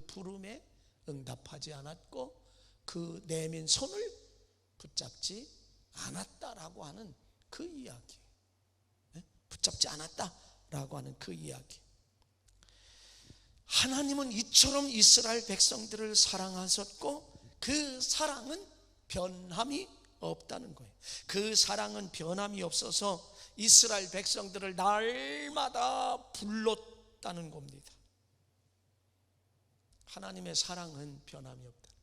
부름에 응답하지 않았고 그 내민 손을 붙잡지 않았다라고 하는 그 이야기. 붙잡지 않았다라고 하는 그 이야기. 하나님은 이처럼 이스라엘 백성들을 사랑하셨고 그 사랑은 변함이 없다는 거예요. 그 사랑은 변함이 없어서 이스라엘 백성들을 날마다 불렀다는 겁니다. 하나님의 사랑은 변함이 없다.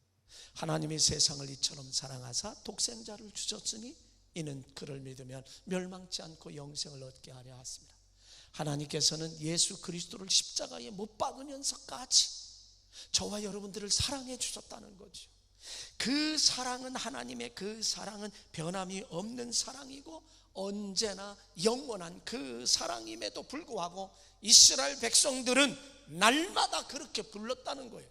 하나님이 세상을 이처럼 사랑하사 독생자를 주셨으니 이는 그를 믿으면 멸망치 않고 영생을 얻게 하려 하십니다. 하나님께서는 예수 그리스도를 십자가에 못 박으면서까지 저와 여러분들을 사랑해 주셨다는 거죠. 그 사랑은, 하나님의 그 사랑은 변함이 없는 사랑이고 언제나 영원한 그 사랑임에도 불구하고 이스라엘 백성들은 날마다 그렇게 불렀다는 거예요.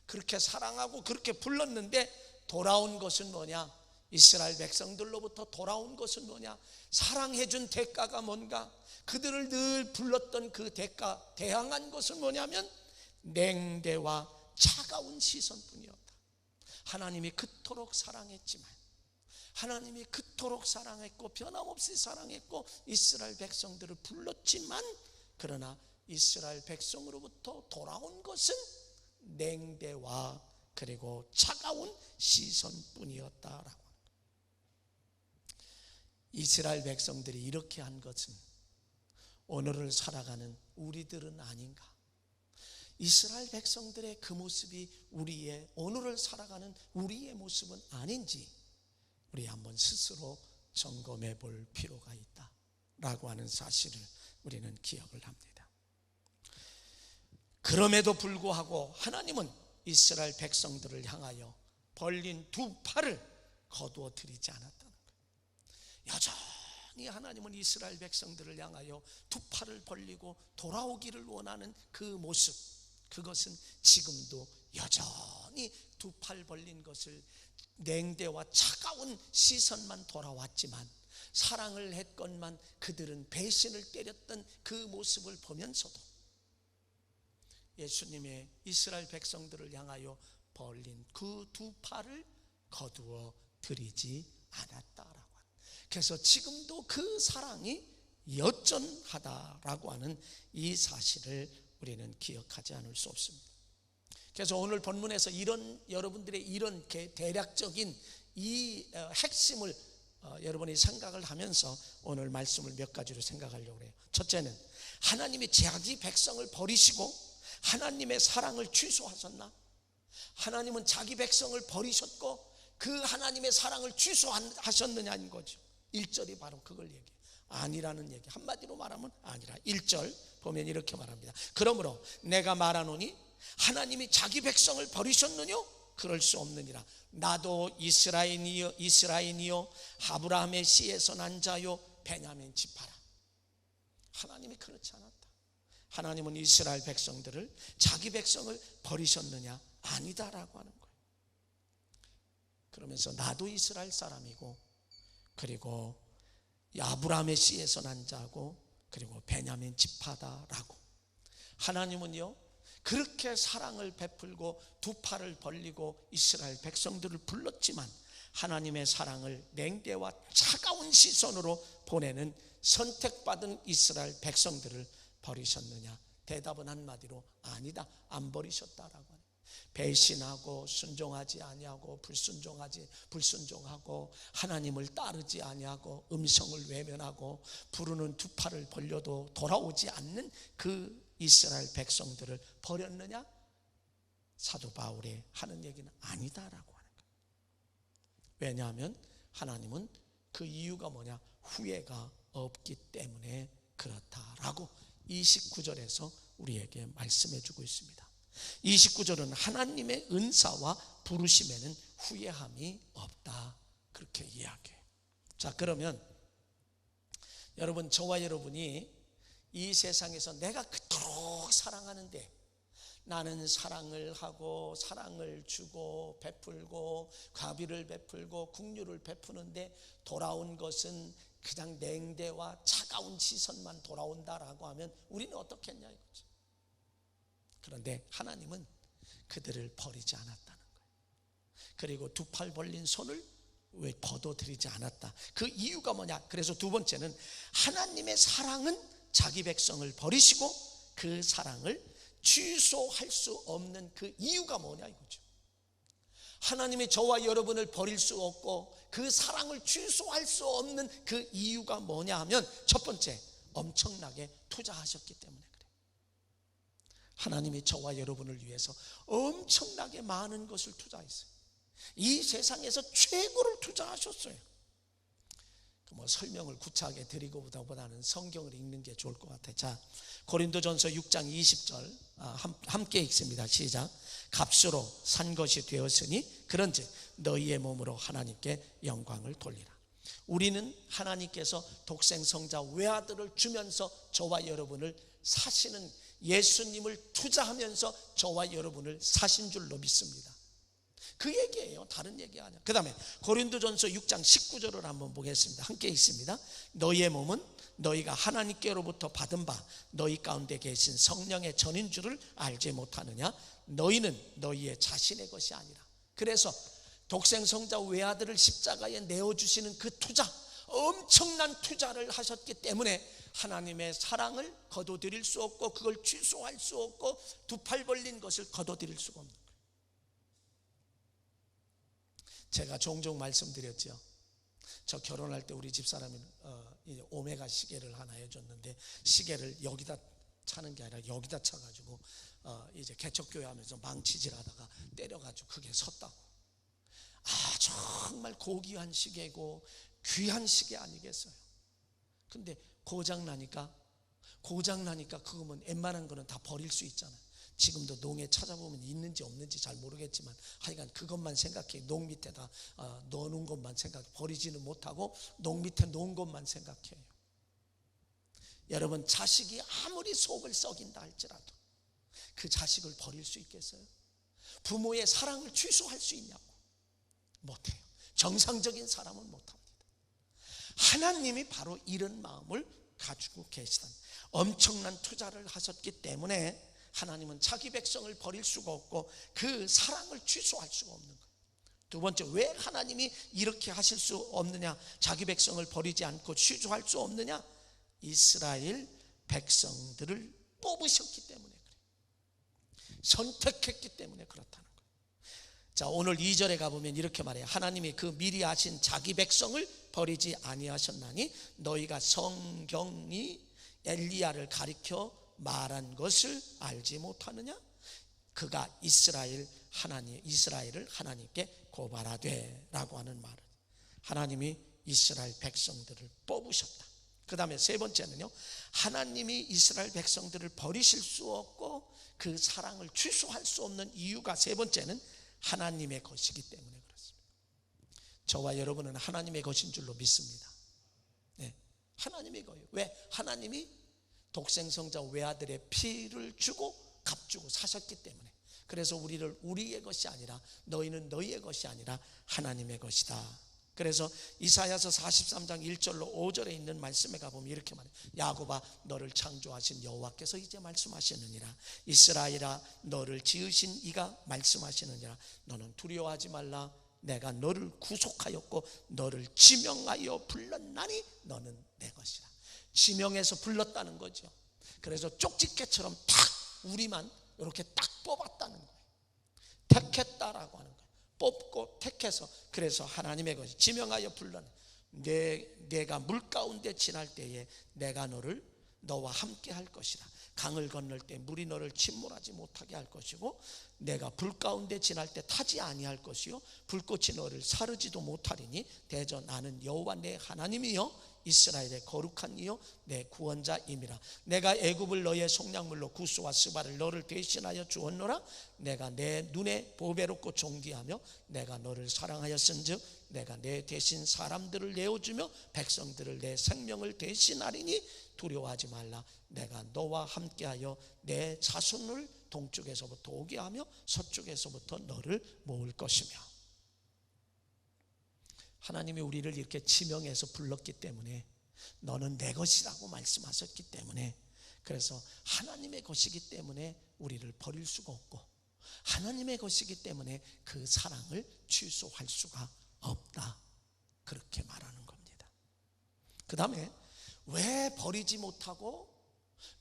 그렇게 사랑하고 그렇게 불렀는데 돌아온 것은 뭐냐? 이스라엘 백성들로부터 돌아온 것은 뭐냐? 사랑해 준 대가가 뭔가? 그들을 늘 불렀던 그 대가, 대항한 것은 뭐냐면 냉대와 차가운 시선뿐이었다. 하나님이 그토록 사랑했지만, 하나님이 그토록 사랑했고 변함없이 사랑했고 이스라엘 백성들을 불렀지만, 그러나 이스라엘 백성으로부터 돌아온 것은 냉대와 그리고 차가운 시선뿐이었다라고. 이스라엘 백성들이 이렇게 한 것은 오늘을 살아가는 우리들은 아닌가? 이스라엘 백성들의 그 모습이 우리의 오늘을 살아가는 우리의 모습은 아닌지 우리 한번 스스로 점검해 볼 필요가 있다라고 하는 사실을 우리는 기억을 합니다. 그럼에도 불구하고 하나님은 이스라엘 백성들을 향하여 벌린 두 팔을 거두어 드리지 않았다는 거예요. 여전히 하나님은 이스라엘 백성들을 향하여 두 팔을 벌리고 돌아오기를 원하는 그 모습, 그것은 지금도 여전히 두 팔 벌린 것을 냉대와 차가운 시선만 돌아왔지만, 사랑을 했건만 그들은 배신을 때렸던 그 모습을 보면서도 예수님의 이스라엘 백성들을 향하여 벌린 그 두 팔을 거두어 드리지 않았다라고 합니다. 그래서 지금도 그 사랑이 여전하다라고 하는 이 사실을 우리는 기억하지 않을 수 없습니다. 그래서 오늘 본문에서 이런 여러분들의 이런 대략적인 이 핵심을 여러분이 생각을 하면서 오늘 말씀을 몇 가지로 생각하려고 해요. 첫째는 하나님이 자기 백성을 버리시고 하나님의 사랑을 취소하셨나? 하나님은 자기 백성을 버리셨고 그 하나님의 사랑을 취소하셨느냐는 거죠. 1절이 바로 그걸 얘기해요. 아니라는 얘기. 한마디로 말하면 아니라. 1절 보면 이렇게 말합니다. 그러므로 내가 말하노니 하나님이 자기 백성을 버리셨느냐? 그럴 수 없느니라. 나도 이스라엘이요 아브라함의 씨에서 난 자요 베냐민 지파라. 하나님이 그렇지 않았다. 하나님은 이스라엘 백성들을, 자기 백성을 버리셨느냐? 아니다라고 하는 거예요. 그러면서 나도 이스라엘 사람이고 그리고 아브라함의 씨에서 난 자고 그리고 베냐민 지파다라고. 하나님은요 그렇게 사랑을 베풀고 두 팔을 벌리고 이스라엘 백성들을 불렀지만 하나님의 사랑을 냉대와 차가운 시선으로 보내는 선택받은 이스라엘 백성들을 버리셨느냐? 대답은 한마디로 아니다, 안 버리셨다라고 하네. 배신하고 순종하지 아니하고 불순종하고 하나님을 따르지 아니하고 음성을 외면하고 부르는 두 팔을 벌려도 돌아오지 않는 그 이스라엘 백성들을 버렸느냐? 사도 바울이 하는 얘기는 아니다라고 하는 거예요. 왜냐하면 하나님은 그 이유가 뭐냐? 후회가 없기 때문에 그렇다라고 29절에서 우리에게 말씀해 주고 있습니다. 29절은 하나님의 은사와 부르심에는 후회함이 없다, 그렇게 이야기해요. 자, 그러면 여러분, 저와 여러분이 이 세상에서 내가 그토록 사랑하는데 나는 사랑을 하고 사랑을 주고 베풀고 과비를 베풀고 긍휼을 베푸는데 돌아온 것은 그냥 냉대와 차가운 시선만 돌아온다라고 하면 우리는 어떻겠냐 이거죠. 그런데 하나님은 그들을 버리지 않았다는 거예요. 그리고 두 팔 벌린 손을 왜 거둬들이지 않았다. 그 이유가 뭐냐? 그래서 두 번째는 하나님의 사랑은 자기 백성을 버리시고 그 사랑을 취소할 수 없는 그 이유가 뭐냐 이거죠. 하나님이 저와 여러분을 버릴 수 없고 그 사랑을 취소할 수 없는 그 이유가 뭐냐 하면, 첫 번째, 엄청나게 투자하셨기 때문에 그래요. 하나님이 저와 여러분을 위해서 엄청나게 많은 것을 투자했어요. 이 세상에서 최고를 투자하셨어요. 뭐 설명을 구차하게 드리고보다는 성경을 읽는 게 좋을 것 같아요. 자, 고린도전서 6장 20절 함께 읽습니다. 시작. 값으로 산 것이 되었으니 그런즉 너희의 몸으로 하나님께 영광을 돌리라. 우리는 하나님께서 독생성자 외아들을 주면서 저와 여러분을 사시는, 예수님을 투자하면서 저와 여러분을 사신 줄로 믿습니다. 그 얘기예요. 다른 얘기 아니야. 그 다음에 고린도전서 6장 19절을 한번 보겠습니다. 함께 읽습니다. 너희의 몸은 너희가 하나님께로부터 받은 바 너희 가운데 계신 성령의 전인 줄을 알지 못하느냐? 너희는 너희의 자신의 것이 아니라. 그래서 독생성자 외아들을 십자가에 내어주시는 그 투자, 엄청난 투자를 하셨기 때문에 하나님의 사랑을 거둬들일 수 없고 그걸 취소할 수 없고 두 팔 벌린 것을 거둬들일 수가 없는 거예요. 제가 종종 말씀드렸죠. 저 결혼할 때 우리 집사람이 오메가 시계를 하나 해줬는데, 시계를 여기다 차는 게 아니라 여기다 차가지고 이제 개척교회 하면서 망치질하다가 때려가지고 그게 섰다고. 정말 고귀한 시계고 귀한 시계 아니겠어요? 근데 고장나니까 그거면 웬만한 거는 다 버릴 수 있잖아요. 지금도 농에 찾아보면 있는지 없는지 잘 모르겠지만 하여간 그것만 생각해. 농 밑에다 넣어놓은 것만 생각해. 버리지는 못하고 농 밑에 놓은 것만 생각해요. 여러분, 자식이 아무리 속을 썩인다 할지라도 그 자식을 버릴 수 있겠어요? 부모의 사랑을 취소할 수 있냐고? 못해요. 정상적인 사람은 못합니다. 하나님이 바로 이런 마음을 가지고 계시다. 엄청난 투자를 하셨기 때문에 하나님은 자기 백성을 버릴 수가 없고 그 사랑을 취소할 수가 없는 거예요. 두 번째, 왜 하나님이 이렇게 하실 수 없느냐? 자기 백성을 버리지 않고 취소할 수 없느냐? 이스라엘 백성들을 뽑으셨기 때문에 그래요. 선택했기 때문에 그렇다는 거예요. 자, 오늘 2절에 가보면 이렇게 말해요. 하나님이 그 미리 하신 자기 백성을 버리지 아니하셨나니 너희가 성경이 엘리야를 가리켜 말한 것을 알지 못하느냐? 그가 이스라엘을 하나님께 고발하되 라고 하는 말을, 하나님이 이스라엘 백성들을 뽑으셨다. 그 다음에 세 번째는요, 하나님이 이스라엘 백성들을 버리실 수 없고 그 사랑을 취소할 수 없는 이유가, 세 번째는 하나님의 것이기 때문에 그렇습니다. 저와 여러분은 하나님의 것인 줄로 믿습니다. 네, 하나님의 거예요. 왜? 하나님이 독생성자 외아들의 피를 주고 값주고 사셨기 때문에. 그래서 우리를 우리의 것이 아니라, 너희는 너희의 것이 아니라 하나님의 것이다. 그래서 이사야서 43장 1절로 5절에 있는 말씀에 가보면 이렇게 말해요. 야곱아, 너를 창조하신 여호와께서 이제 말씀하시느니라. 이스라엘아, 너를 지으신 이가 말씀하시느니라. 너는 두려워하지 말라. 내가 너를 구속하였고 너를 지명하여 불렀나니 너는 내 것이라. 지명해서 불렀다는 거죠. 그래서 쪽집게처럼 탁 우리만 이렇게 딱 뽑았다는 거예요. 택했다라고 하는 거예요. 뽑고 택해서, 그래서 하나님의 것이 지명하여 불렀네. 내가 물 가운데 지날 때에 내가 너와 함께 할 것이라. 강을 건널 때 물이 너를 침몰하지 못하게 할 것이고, 내가 불 가운데 지날 때 타지 아니할 것이요 불꽃이 너를 사르지도 못하리니 대저 나는 여호와 내 하나님이요 이스라엘의 거룩한 이요 내 구원자임이라. 내가 애굽을 너의 속량물로 구스와 스바를 너를 대신하여 주었노라. 내가 내 눈에 보배롭고 존귀하며 내가 너를 사랑하였은즉 내가 내 대신 사람들을 내어주며 백성들을 내 생명을 대신하리니 두려워하지 말라. 내가 너와 함께하여 내 자손을 동쪽에서부터 오게 하며 서쪽에서부터 너를 모을 것이며. 하나님이 우리를 이렇게 지명해서 불렀기 때문에, 너는 내 것이라고 말씀하셨기 때문에, 그래서 하나님의 것이기 때문에 우리를 버릴 수가 없고, 하나님의 것이기 때문에 그 사랑을 취소할 수가 없다, 그렇게 말하는 겁니다. 그 다음에 왜 버리지 못하고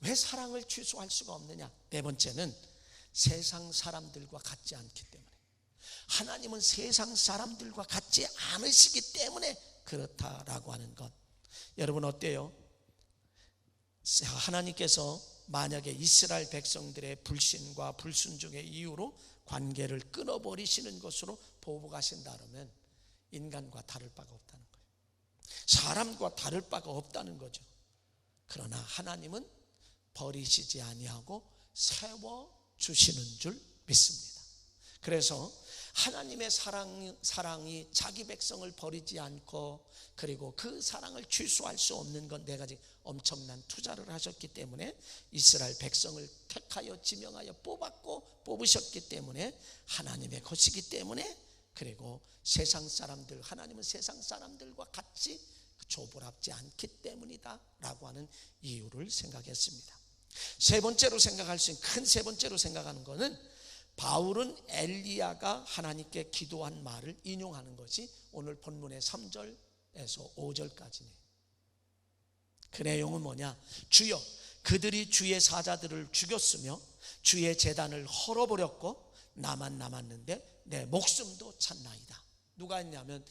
왜 사랑을 취소할 수가 없느냐? 네 번째는 세상 사람들과 같지 않기 때문에. 하나님은 세상 사람들과 같지 않으시기 때문에 그렇다라고 하는 것. 여러분 어때요? 하나님께서 만약에 이스라엘 백성들의 불신과 불순종의 이유로 관계를 끊어버리시는 것으로 보복하신다면 인간과 다를 바가 없다는 거예요. 사람과 다를 바가 없다는 거죠. 그러나 하나님은 버리시지 아니하고 세워주시는 줄 믿습니다. 그래서 하나님의 사랑이 자기 백성을 버리지 않고, 그리고 그 사랑을 취소할 수 없는 건 네 가지 엄청난 투자를 하셨기 때문에, 이스라엘 백성을 택하여 지명하여 뽑으셨기 때문에, 하나님의 것이기 때문에, 그리고 세상 사람들, 하나님은 세상 사람들과 같이 조불합지 않기 때문이다 라고 하는 이유를 생각했습니다. 세 번째로 생각할 수 있는, 큰 세 번째로 생각하는 것은, 바울은 엘리야가 하나님께 기도한 말을 인용하는 것이 오늘 본문의 3절에서 5절까지네요. 그 내용은 뭐냐? 주여, 그들이 주의 사자들을 죽였으며 주의 제단을 헐어버렸고 나만 남았는데 내 목숨도 찾나이다. 누가 했냐면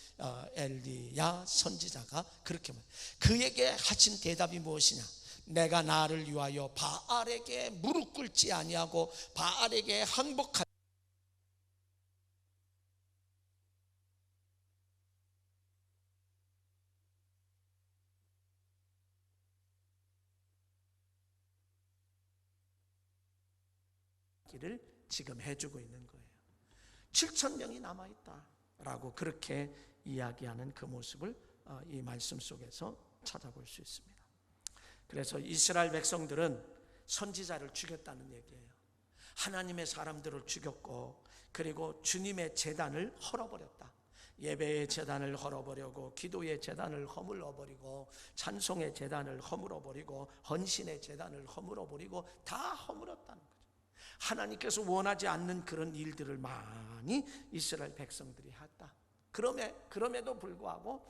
엘리야 선지자가 그렇게 말해요. 그에게 하신 대답이 무엇이냐? 내가 나를 위하여 바알에게 무릎 꿇지 아니하고 바알에게 항복하기를 지금 해주고 있는 거예요. 7,000명이 남아있다라고 그렇게 이야기하는 그 모습을 이 말씀 속에서 찾아볼 수 있습니다. 그래서 이스라엘 백성들은 선지자를 죽였다는 얘기예요. 하나님의 사람들을 죽였고, 그리고 주님의 제단을 헐어버렸다. 예배의 제단을 헐어버리고, 기도의 제단을 허물어버리고, 찬송의 제단을 허물어버리고, 헌신의 제단을 허물어버리고, 다 허물었다는 거죠. 하나님께서 원하지 않는 그런 일들을 많이 이스라엘 백성들이 했다. 그럼에도 불구하고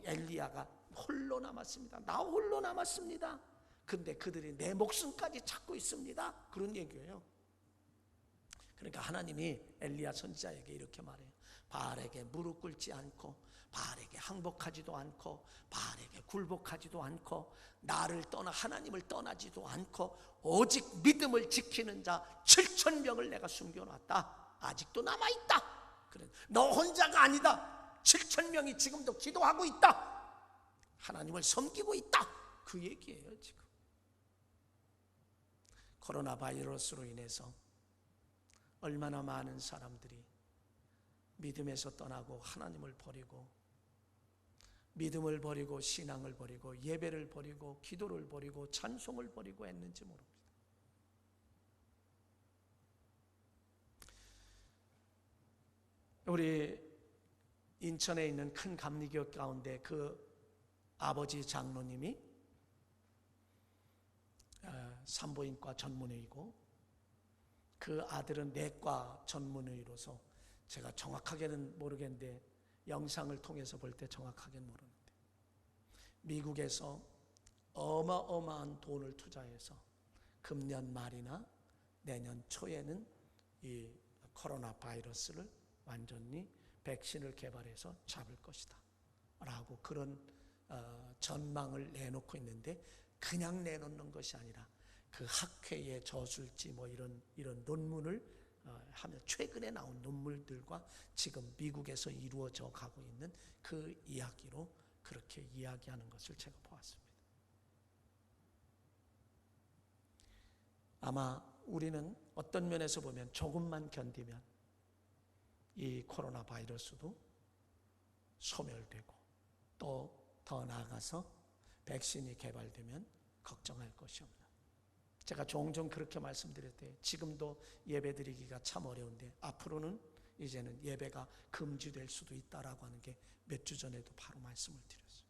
엘리야가 홀로 남았습니다. 나 홀로 남았습니다. 근데 그들이 내 목숨까지 찾고 있습니다. 그런 얘기예요. 그러니까 하나님이 엘리야 선지자에게 이렇게 말해요. 바알에게 무릎 꿇지 않고, 바알에게 항복하지도 않고, 바알에게 굴복하지도 않고, 나를 떠나 하나님을 떠나지도 않고, 오직 믿음을 지키는 자 7,000명을 내가 숨겨놨다. 아직도 남아있다. 그래, 너 혼자가 아니다. 7,000명이 지금도 기도하고 있다. 하나님을 섬기고 있다. 그 얘기예요. 지금 코로나 바이러스로 인해서 얼마나 많은 사람들이 믿음에서 떠나고 하나님을 버리고, 믿음을 버리고 신앙을 버리고 예배를 버리고 기도를 버리고 찬송을 버리고 했는지 모릅니다. 우리 인천에 있는 큰 감리교 가운데 그 아버지 장로님이 산부인과 전문의이고, 그 아들은 내과 전문의로서, 제가 정확하게는 모르겠는데 영상을 통해서 볼 때 정확하게는 모르는데, 미국에서 어마어마한 돈을 투자해서 금년 말이나 내년 초에는 이 코로나 바이러스를 완전히 백신을 개발해서 잡을 것이다 라고 그런 전망을 내놓고 있는데, 그냥 내놓는 것이 아니라 그 학회의 저술지 뭐 이런 논문을 하면, 최근에 나온 논문들과 지금 미국에서 이루어져 가고 있는 그 이야기로 그렇게 이야기하는 것을 제가 보았습니다. 아마 우리는 어떤 면에서 보면 조금만 견디면 이 코로나 바이러스도 소멸되고, 또 더 나아가서 백신이 개발되면 걱정할 것이 없는, 제가 종종 그렇게 말씀드릴 때, 지금도 예배 드리기가 참 어려운데 앞으로는 이제는 예배가 금지될 수도 있다라고 하는 게 몇 주 전에도 바로 말씀을 드렸어요.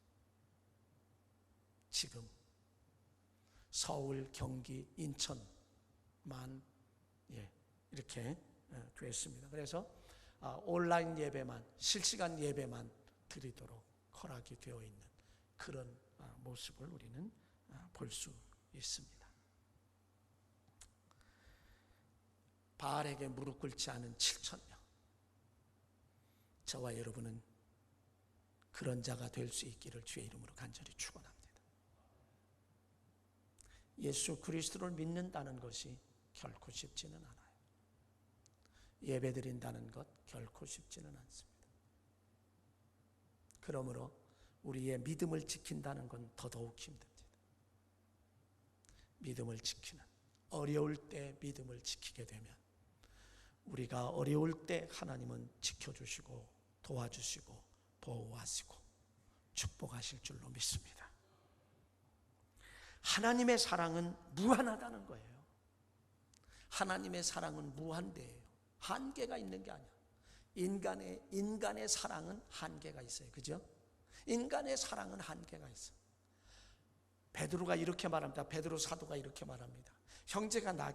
지금 서울, 경기, 인천만 이렇게 됐습니다. 그래서 온라인 예배만, 실시간 예배만 드리도록 허락이 되어 있는 그런 모습을 우리는 볼 수 있습니다. 바알에게 무릎 꿇지 않은 7,000명, 저와 여러분은 그런 자가 될 수 있기를 주의 이름으로 간절히 축원합니다. 예수 그리스도를 믿는다는 것이 결코 쉽지는 않아요. 예배드린다는 것 결코 쉽지는 않습니다. 그러므로 우리의 믿음을 지킨다는 건 더더욱 힘듭니다. 믿음을 지키는, 어려울 때 믿음을 지키게 되면 우리가 어려울 때 하나님은 지켜주시고 도와주시고 보호하시고 축복하실 줄로 믿습니다. 하나님의 사랑은 무한하다는 거예요. 하나님의 사랑은 무한대예요. 한계가 있는 게 아니야. 인간의 사랑은 한계가 있어요. 그죠? 인간의 사랑은 한계가 있어. 베드로가 이렇게 말합니다. 베드로 사도가 이렇게 말합니다. 형제가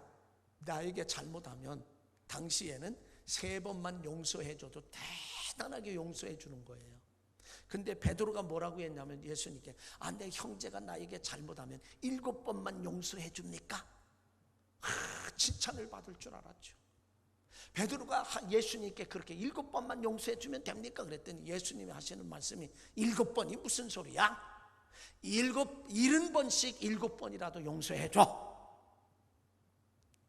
나에게 잘못하면 당시에는 3번만 용서해줘도 대단하게 용서해 주는 거예요. 근데 베드로가 뭐라고 했냐면 예수님께 내 형제가 나에게 잘못하면 7번만 용서해 줍니까? 칭찬을 받을 줄 알았죠. 베드로가 예수님께 그렇게 7번만 용서해 주면 됩니까? 그랬더니 예수님이 하시는 말씀이 7번이 무슨 소리야? 70번씩 7번이라도 용서해 줘.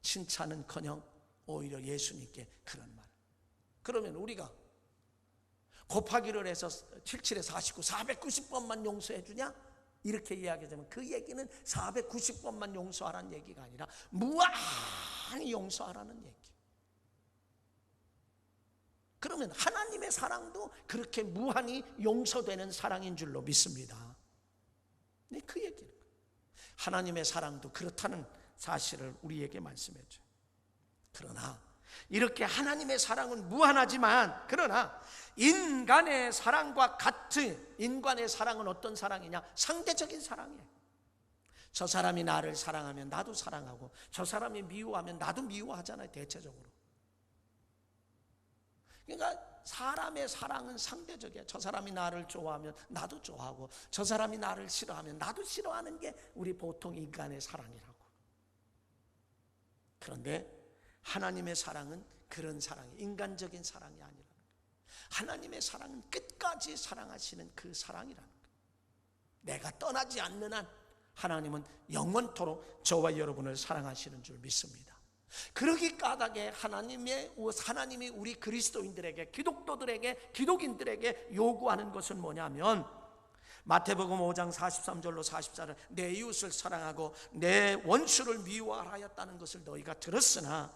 칭찬은커녕 오히려 예수님께 그런 말. 그러면 우리가 곱하기를 해서 77에 49, 490번만 용서해 주냐? 이렇게 이야기하자면 그 얘기는 490번만 용서하라는 얘기가 아니라 무한히 용서하라는 얘기. 그러면 하나님의 사랑도 그렇게 무한히 용서되는 사랑인 줄로 믿습니다. 네, 그 얘기는 하나님의 사랑도 그렇다는 사실을 우리에게 말씀해 줘요. 그러나 이렇게 하나님의 사랑은 무한하지만 그러나 인간의 사랑과 같은 인간의 사랑은 어떤 사랑이냐? 상대적인 사랑이에요. 저 사람이 나를 사랑하면 나도 사랑하고 저 사람이 미워하면 나도 미워하잖아요. 대체적으로. 그러니까 사람의 사랑은 상대적이에요. 저 사람이 나를 좋아하면 나도 좋아하고 저 사람이 나를 싫어하면 나도 싫어하는 게 우리 보통 인간의 사랑이라고. 그런데 하나님의 사랑은 그런 사랑이 인간적인 사랑이 아니라는 거예요. 하나님의 사랑은 끝까지 사랑하시는 그 사랑이라는 거예요. 내가 떠나지 않는 한 하나님은 영원토록 저와 여러분을 사랑하시는 줄 믿습니다. 그러기 까닭에 하나님이 우리 그리스도인들에게, 기독도들에게, 기독인들에게 요구하는 것은 뭐냐면 마태복음 5장 43절로 44절 내 이웃을 사랑하고 내 원수를 미워하라 하였다는 것을 너희가 들었으나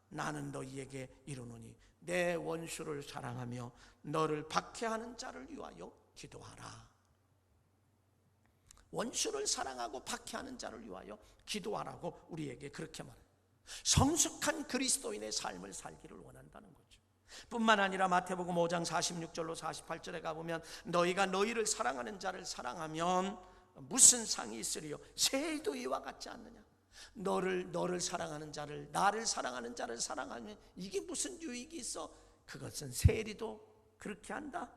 나는 너희에게 이르노니 내 원수를 사랑하며 너를 박해하는 자를 위하여 기도하라. 원수를 사랑하고 박해하는 자를 위하여 기도하라고 우리에게 그렇게 말해요. 성숙한 그리스도인의 삶을 살기를 원한다는 거죠. 뿐만 아니라 마태복음 5장 46절로 48절에 가보면 너희가 너희를 사랑하는 자를 사랑하면 무슨 상이 있으리요? 세일도 이와 같지 않느냐? 너를 사랑하는 자를, 나를 사랑하는 자를 사랑하면 이게 무슨 유익이 있어? 그것은 세리도 그렇게 한다.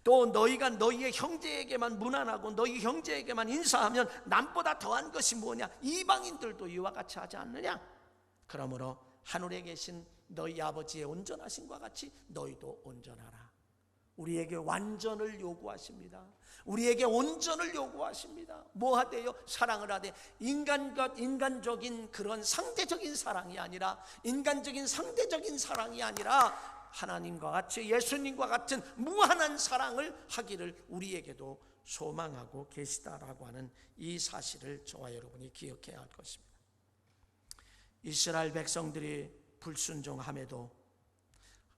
또 너희가 너희의 형제에게만 무난하고 너희 형제에게만 인사하면 남보다 더한 것이 뭐냐? 이방인들도 이와 같이 하지 않느냐? 그러므로 하늘에 계신 너희 아버지의 온전하심과 같이 너희도 온전하라. 우리에게 완전을 요구하십니다. 우리에게 온전을 요구하십니다. 뭐 하대요? 사랑을 하되 인간적인 그런 상대적인 사랑이 아니라 인간적인 상대적인 사랑이 아니라 하나님과 같이 예수님과 같은 무한한 사랑을 하기를 우리에게도 소망하고 계시다라고 하는 이 사실을 저와 여러분이 기억해야 할 것입니다. 이스라엘 백성들이 불순종함에도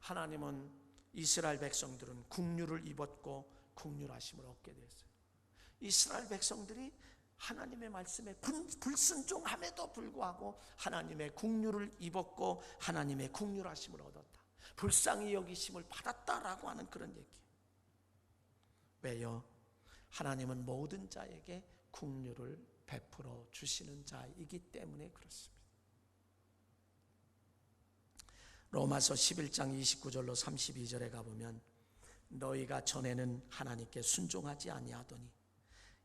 하나님은 이스라엘 백성들은 국류를 입었고 국률하심을 얻게 됐어요. 이스라엘 백성들이 하나님의 말씀에 불순종함에도 불구하고 하나님의 국류를 입었고 하나님의 국률하심을 얻었다. 불쌍히 여기심을 받았다라고 하는 그런 얘기. 왜요? 하나님은 모든 자에게 국류를 베풀어 주시는 자이기 때문에 그렇습니다. 로마서 11장 29절로 32절에 가보면 너희가 전에는 하나님께 순종하지 아니하더니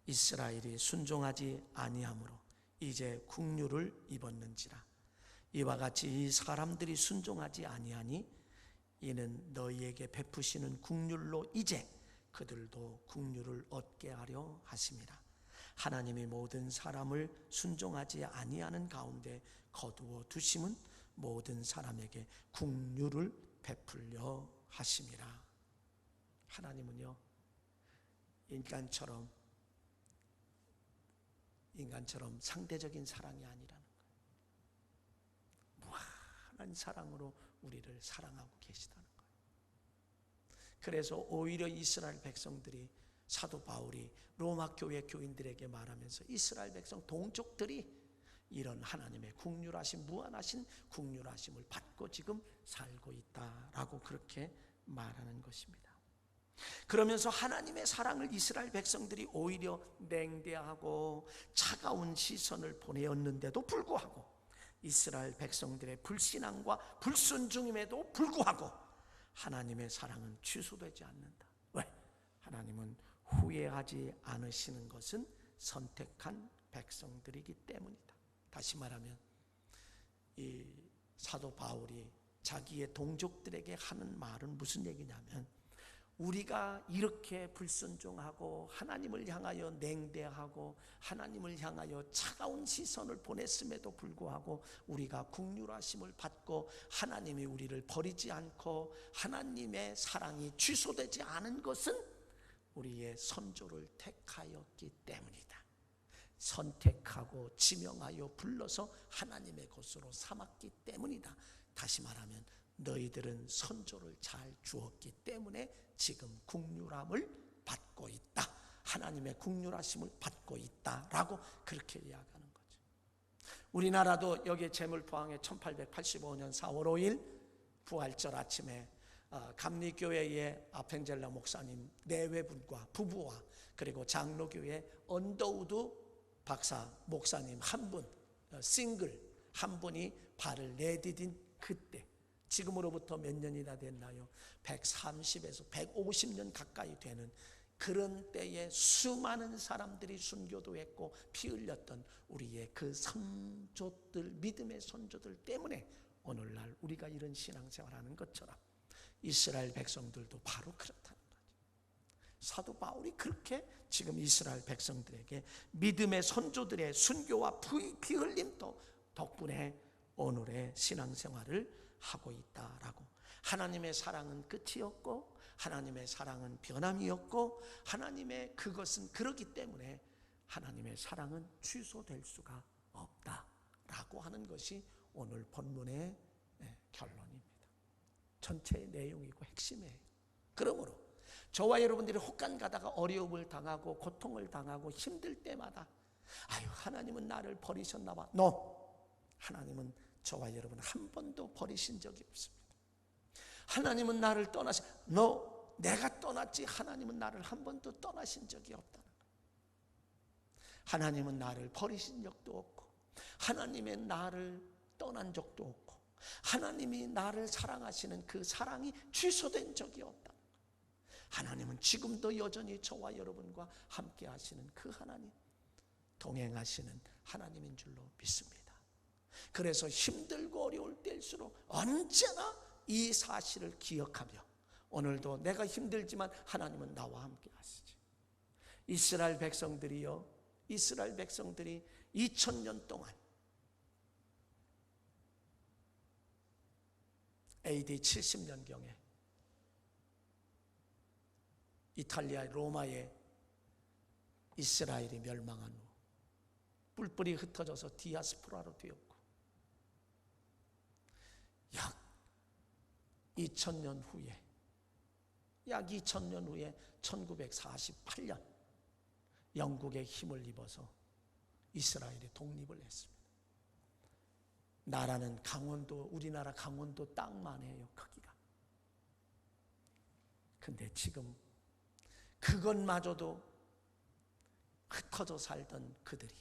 이스라엘이 순종하지 아니하므로 이제 국류를 입었는지라. 이와 같이 이 사람들이 순종하지 아니하니 이는 너희에게 베푸시는 국률로 이제 그들도 국류를 얻게 하려 하심이라. 하나님이 모든 사람을 순종하지 아니하는 가운데 거두어 두심은 모든 사람에게 국류를 베풀려 하심이라. 하나님은요, 인간처럼 상대적인 사랑이 아니라는 거예요. 무한한 사랑으로 우리를 사랑하고 계시다는 거예요. 그래서 오히려 이스라엘 백성들이, 사도 바울이 로마 교회 교인들에게 말하면서 이스라엘 백성 동족들이 이런 하나님의 국률하심, 무한하신 국률하심을 받고 지금 살고 있다라고 그렇게 말하는 것입니다. 그러면서 하나님의 사랑을 이스라엘 백성들이 오히려 냉대하고 차가운 시선을 보내었는데도 불구하고, 이스라엘 백성들의 불신앙과 불순종임에도 불구하고 하나님의 사랑은 취소되지 않는다. 왜? 하나님은 후회하지 않으시는 것은 선택한 백성들이기 때문이다. 다시 말하면 이 사도 바울이 자기의 동족들에게 하는 말은 무슨 얘기냐면, 우리가 이렇게 불순종하고 하나님을 향하여 냉대하고 하나님을 향하여 차가운 시선을 보냈음에도 불구하고 우리가 국률하심을 받고 하나님이 우리를 버리지 않고 하나님의 사랑이 취소되지 않은 것은 우리의 선조를 택하였기 때문이다. 선택하고 지명하여 불러서 하나님의 것으로 삼았기 때문이다. 다시 말하면 너희들은 선조를 잘 주었기 때문에 지금 국률함을 받고 있다. 하나님의 국률하심을 받고 있다라고 그렇게 이야기하는 거죠. 우리나라도 여기에 제물포항에 1885년 4월 5일 부활절 아침에 감리교회의 아펜젤라 목사님 내외분과 부부와 그리고 장로교회 언더우드 박사 목사님 한 분, 싱글 한 분이 발을 내디딘 그때, 지금으로부터 몇 년이나 됐나요? 130에서 150년 가까이 되는 그런 때에 수많은 사람들이 순교도 했고 피 흘렸던 우리의 그 선조들, 믿음의 선조들 때문에 오늘날 우리가 이런 신앙생활하는 것처럼 이스라엘 백성들도 바로 그렇다는 거죠. 사도 바울이 그렇게 지금 이스라엘 백성들에게 믿음의 선조들의 순교와 피 흘림도 덕분에 오늘의 신앙생활을 하고 있다라고. 하나님의 사랑은 끝이 없고 하나님의 사랑은 변함이 없고 하나님의 그것은 그렇기 때문에 하나님의 사랑은 취소될 수가 없다라고 하는 것이 오늘 본문의 결론입니다. 전체의 내용이고 핵심이에요. 그러므로 저와 여러분들이 혹간 가다가 어려움을 당하고 고통을 당하고 힘들 때마다 아유 하나님은 나를 버리셨나 봐. 하나님은 저와 여러분 한 번도 버리신 적이 없습니다. 하나님은 나를 떠나신, 내가 떠났지 하나님은 나를 한 번도 떠나신 적이 없다는 거예요. 하나님은 나를 버리신 적도 없고 하나님의 나를 떠난 적도 없고 하나님이 나를 사랑하시는 그 사랑이 취소된 적이 없다는 거예요. 하나님은 지금도 여전히 저와 여러분과 함께 하시는 그 하나님, 동행하시는 하나님인 줄로 믿습니다. 그래서 힘들고 어려울 때일수록 언제나 이 사실을 기억하며 오늘도 내가 힘들지만 하나님은 나와 함께 하시지. 이스라엘 백성들이 2000년 동안 AD 70년경에 이탈리아 로마의 이스라엘이 멸망한 후 뿔뿔이 흩어져서 디아스포라로 되었고 약 2000년 후에 1948년 영국의 힘을 입어서 이스라엘이 독립을 했습니다. 나라는 강원도, 우리나라 강원도 땅만 해요, 크기가. 근데 지금 그것마저도 흩어져 살던 그들이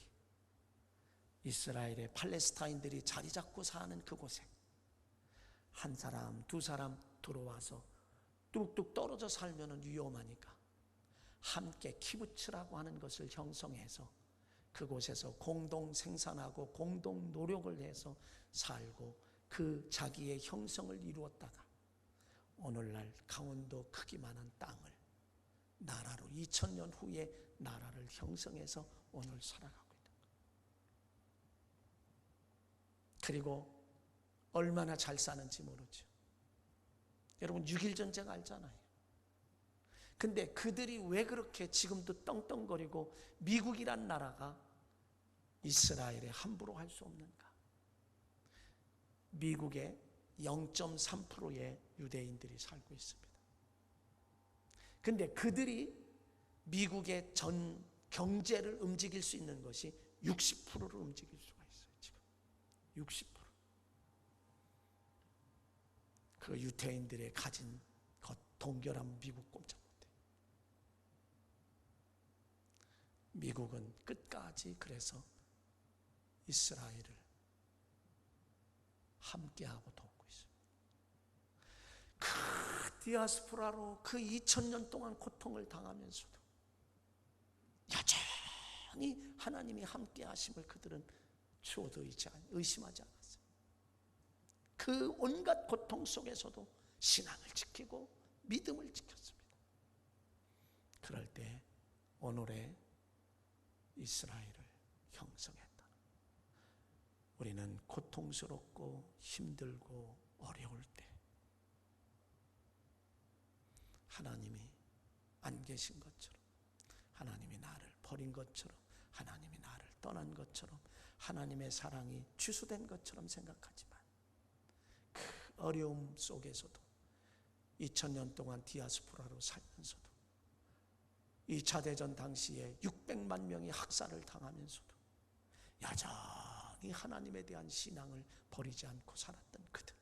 이스라엘의 팔레스타인들이 자리 잡고 사는 그곳에 한 사람, 두 사람 들어와서 뚝뚝 떨어져 살면 위험하니까 함께 키부츠라고 하는 것을 형성해서 그곳에서 공동 생산하고 공동 노력을 해서 살고 그 자기의 형성을 이루었다가 오늘날 강원도 크기만한 땅을 나라로 2000년 후에 나라를 형성해서 오늘 살아가고 있는 거예요. 그리고 얼마나 잘 사는지 모르죠. 여러분 6.1 전쟁 알잖아요. 근데 그들이 왜 그렇게 지금도 떵떵거리고 미국이란 나라가 이스라엘에 함부로 할 수 없는가? 미국의 0.3%의 유대인들이 살고 있습니다. 근데 그들이 미국의 전 경제를 움직일 수 있는 것이 60%를 움직일 수가 있어요. 지금 60%. 그 유대인들의 가진 것 동결하면 미국 꼼짝 못해요. 미국은 끝까지 그래서 이스라엘을 함께하고 돕고 있어요. 그 디아스포라로 그 2000년 동안 고통을 당하면서도 여전히 하나님이 함께하심을 그들은 추호도 의심하지 않았어요. 그 온갖 고통 속에서도 신앙을 지키고 믿음을 지켰습니다. 그럴 때 오늘의 이스라엘을 형성했다. 우리는 고통스럽고 힘들고 어려울 때 하나님이 안 계신 것처럼, 하나님이 나를 버린 것처럼, 하나님이 나를 떠난 것처럼, 하나님의 사랑이 취소된 것처럼 생각하지만 그 어려움 속에서도 2000년 동안 디아스포라로 살면서도 2차 대전 당시에 600만 명이 학살을 당하면서도 여전히 하나님에 대한 신앙을 버리지 않고 살았던 그들,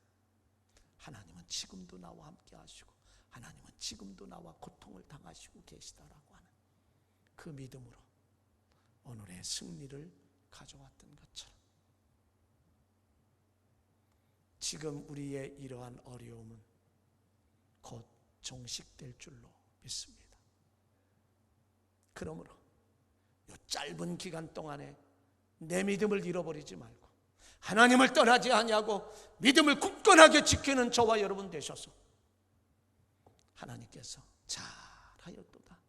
하나님은 지금도 나와 함께 하시고 하나님은 지금도 나와 고통을 당하시고 계시다라고 하는 그 믿음으로 오늘의 승리를 가져왔던 것처럼 지금 우리의 이러한 어려움은 곧 종식될 줄로 믿습니다. 그러므로 이 짧은 기간 동안에 내 믿음을 잃어버리지 말고 하나님을 떠나지 아니하고 믿음을 굳건하게 지키는 저와 여러분 되셔서 하나님께서 잘하였도다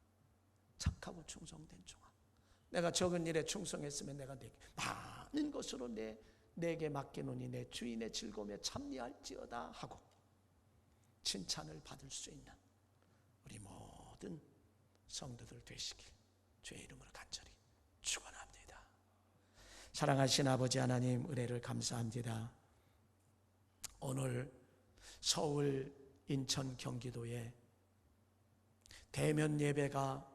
착하고 충성된 종아, 내가 적은 일에 충성했으면 내가 내게 많은 것으로 내게 맡기노니 내 주인의 즐거움에 참여할지어다 하고 칭찬을 받을 수 있는 우리 모든 성도들 되시길 주의 이름으로 간절히 축원합니다. 사랑하신 아버지 하나님, 은혜를 감사합니다. 오늘 서울, 인천, 경기도에 대면 예배가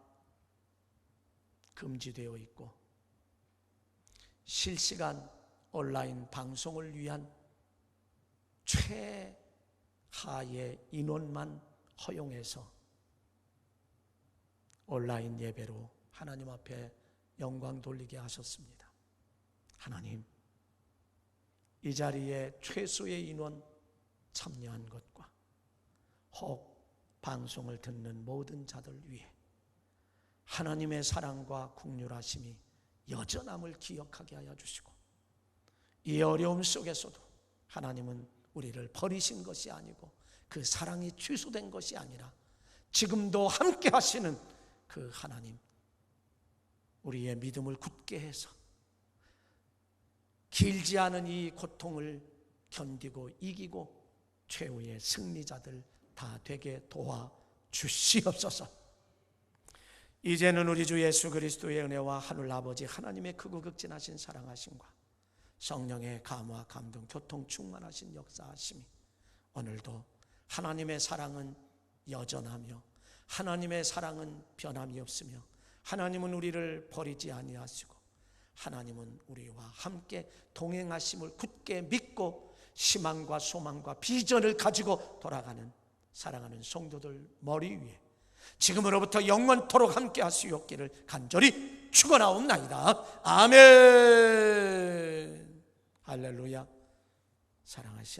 금지되어 있고 실시간 온라인 방송을 위한 최하의 인원만 허용해서 온라인 예배로 하나님 앞에 영광 돌리게 하셨습니다. 하나님, 이 자리에 최소의 인원 참여한 것과 혹 방송을 듣는 모든 자들 위해 하나님의 사랑과 긍휼하심이 여전함을 기억하게 하여 주시고 이 어려움 속에서도 하나님은 우리를 버리신 것이 아니고 그 사랑이 취소된 것이 아니라 지금도 함께 하시는 그 하나님, 우리의 믿음을 굳게 해서 길지 않은 이 고통을 견디고 이기고 최후의 승리자들 다 되게 도와 주시옵소서. 이제는 우리 주 예수 그리스도의 은혜와 하늘 아버지 하나님의 크고 극진하신 사랑하심과 성령의 감화 감동 교통 충만하신 역사하심이 오늘도 하나님의 사랑은 여전하며 하나님의 사랑은 변함이 없으며 하나님은 우리를 버리지 아니하시고 하나님은 우리와 함께 동행하심을 굳게 믿고 희망과 소망과 비전을 가지고 돌아가는 사랑하는 성도들 머리 위에 지금으로부터 영원토록 함께 하시옵기를 간절히 축원하옵나이다. 아멘. 할렐루야. 사랑하신